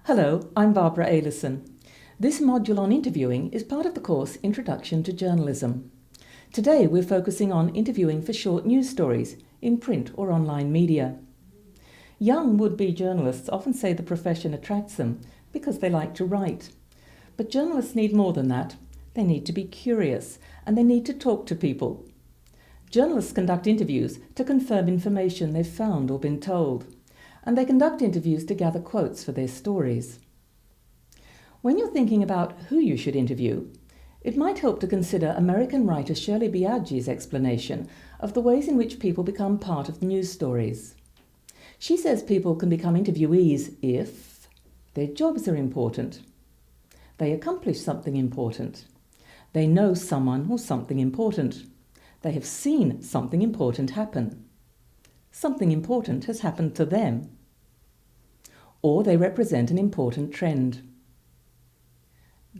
Hello, I'm Barbara Alysen. This module on interviewing is part of the course Introduction to Journalism. Today we're focusing on interviewing for short news stories in print or online media. Young would-be journalists often say the profession attracts them because they like to write. But journalists need more than that. They need to be curious and they need to talk to people. Journalists conduct interviews to confirm information they've found or been told. And they conduct interviews to gather quotes for their stories. When you're thinking about who you should interview, it might help to consider American writer Shirley Biaggi's explanation of the ways in which people become part of news stories. She says people can become interviewees if their jobs are important, they accomplish something important, they know someone or something important, they have seen something important happen, something important has happened to them, or they represent an important trend.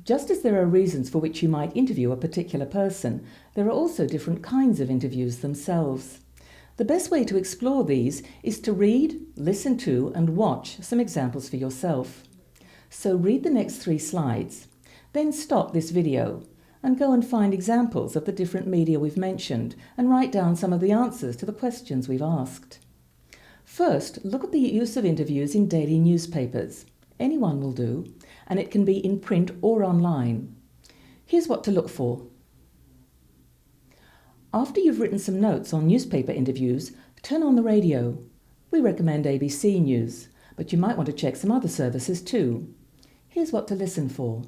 Just as there are reasons for which you might interview a particular person, there are also different kinds of interviews themselves. The best way to explore these is to read, listen to, and watch some examples for yourself. So read the next 3 slides, then stop this video and go and find examples of the different media we've mentioned and write down some of the answers to the questions we've asked. First, look at the use of interviews in daily newspapers. Anyone will do, and it can be in print or online. Here's what to look for. After you've written some notes on newspaper interviews, turn on the radio. We recommend ABC News, but you might want to check some other services too. Here's what to listen for.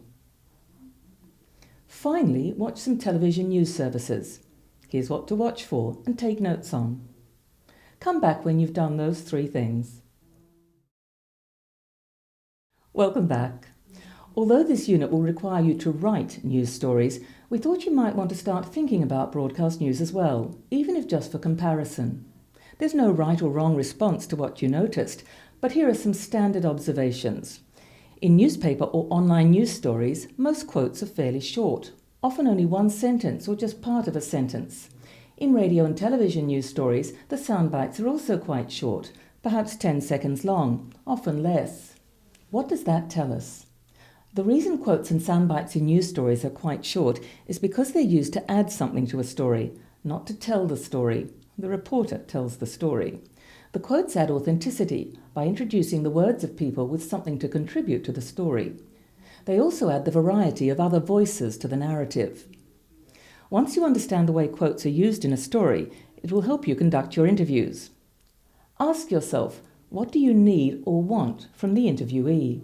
Finally, watch some television news services. Here's what to watch for and take notes on. Come back when you've done those 3 things. Welcome back. Although this unit will require you to write news stories, we thought you might want to start thinking about broadcast news as well, even if just for comparison. There's no right or wrong response to what you noticed, but here are some standard observations. In newspaper or online news stories, most quotes are fairly short, often only 1 sentence or just part of a sentence. In radio and television news stories, the sound bites are also quite short, perhaps 10 seconds long, often less. What does that tell us? The reason quotes and sound bites in news stories are quite short is because they're used to add something to a story, not to tell the story. The reporter tells the story. The quotes add authenticity by introducing the words of people with something to contribute to the story. They also add the variety of other voices to the narrative. Once you understand the way quotes are used in a story, it will help you conduct your interviews. Ask yourself, what do you need or want from the interviewee?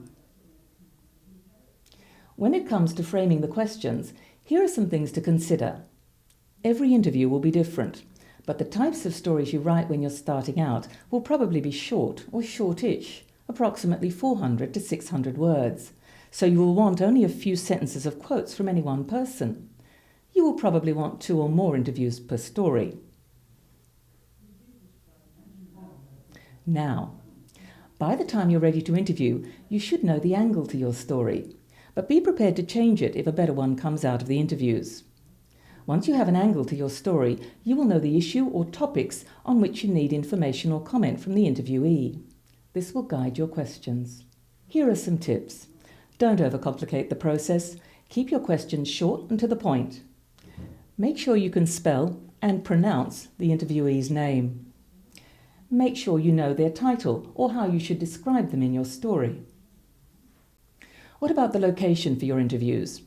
When it comes to framing the questions, here are some things to consider. Every interview will be different, but the types of stories you write when you're starting out will probably be short or shortish, approximately 400 to 600 words, so you will want only a few sentences of quotes from any one person. You will probably want 2 or more interviews per story. Now, by the time you're ready to interview, you should know the angle to your story, but be prepared to change it if a better one comes out of the interviews. Once you have an angle to your story, you will know the issue or topics on which you need information or comment from the interviewee. This will guide your questions. Here are some tips. Don't overcomplicate the process. Keep your questions short and to the point. Make sure you can spell and pronounce the interviewee's name. Make sure you know their title or how you should describe them in your story. What about the location for your interviews?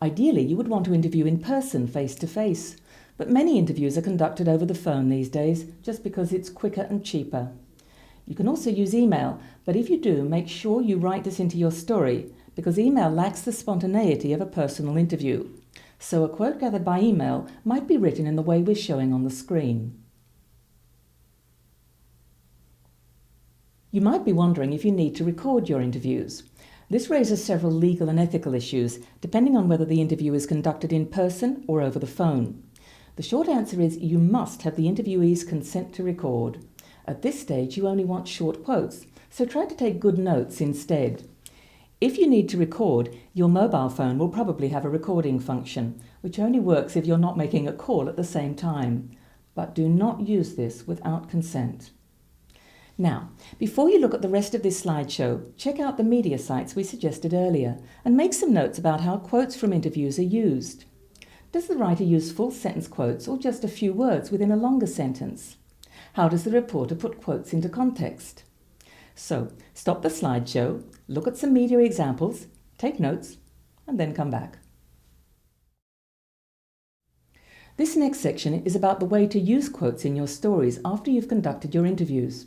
Ideally, you would want to interview in person, face-to-face, but many interviews are conducted over the phone these days just because it's quicker and cheaper. You can also use email, but if you do, make sure you write this into your story because email lacks the spontaneity of a personal interview. So a quote gathered by email might be written in the way we're showing on the screen. You might be wondering if you need to record your interviews. This raises several legal and ethical issues, depending on whether the interview is conducted in person or over the phone. The short answer is you must have the interviewee's consent to record. At this stage, you only want short quotes, so try to take good notes instead. If you need to record, your mobile phone will probably have a recording function, which only works if you're not making a call at the same time. But do not use this without consent. Now, before you look at the rest of this slideshow, check out the media sites we suggested earlier and make some notes about how quotes from interviews are used. Does the writer use full sentence quotes or just a few words within a longer sentence? How does the reporter put quotes into context? So, stop the slideshow, look at some media examples, take notes, and then come back. This next section is about the way to use quotes in your stories after you've conducted your interviews.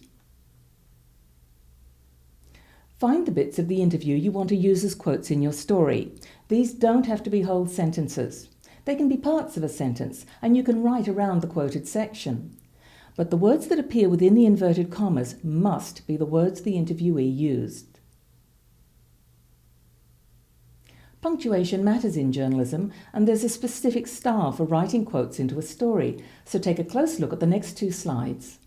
Find the bits of the interview you want to use as quotes in your story. These don't have to be whole sentences. They can be parts of a sentence, and you can write around the quoted section. But the words that appear within the inverted commas must be the words the interviewee used. Punctuation matters in journalism, and there's a specific style for writing quotes into a story, so take a close look at the next two slides.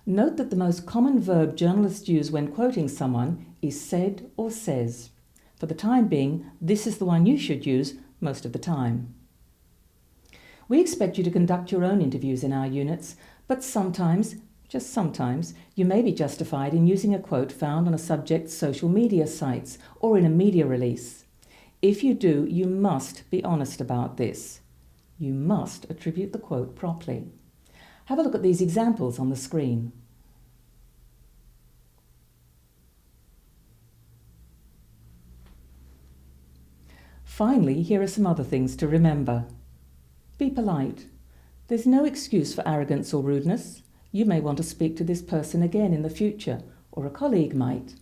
Note that the most common verb journalists use when quoting someone is said or says. For the time being, this is the one you should use most of the time. We expect you to conduct your own interviews in our units, but sometimes, just sometimes, you may be justified in using a quote found on a subject's social media sites or in a media release. If you do, you must be honest about this. You must attribute the quote properly. Have a look at these examples on the screen. Finally, here are some other things to remember. Be polite. There's no excuse for arrogance or rudeness. You may want to speak to this person again in the future, or a colleague might.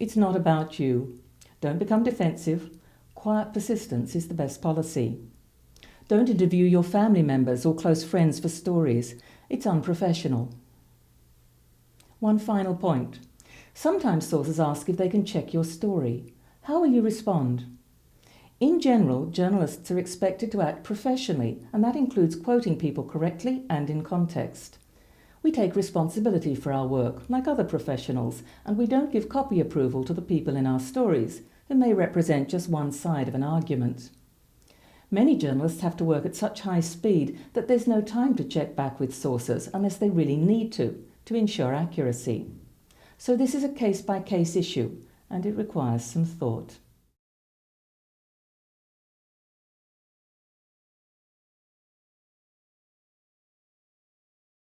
It's not about you. Don't become defensive. Quiet persistence is the best policy. Don't interview your family members or close friends for stories. It's unprofessional. One final point. Sometimes sources ask if they can check your story. How will you respond? In general, journalists are expected to act professionally, and that includes quoting people correctly and in context. We take responsibility for our work, like other professionals, and we don't give copy approval to the people in our stories, who may represent just one side of an argument. Many journalists have to work at such high speed that there's no time to check back with sources unless they really need to ensure accuracy. So this is a case-by-case issue, and it requires some thought.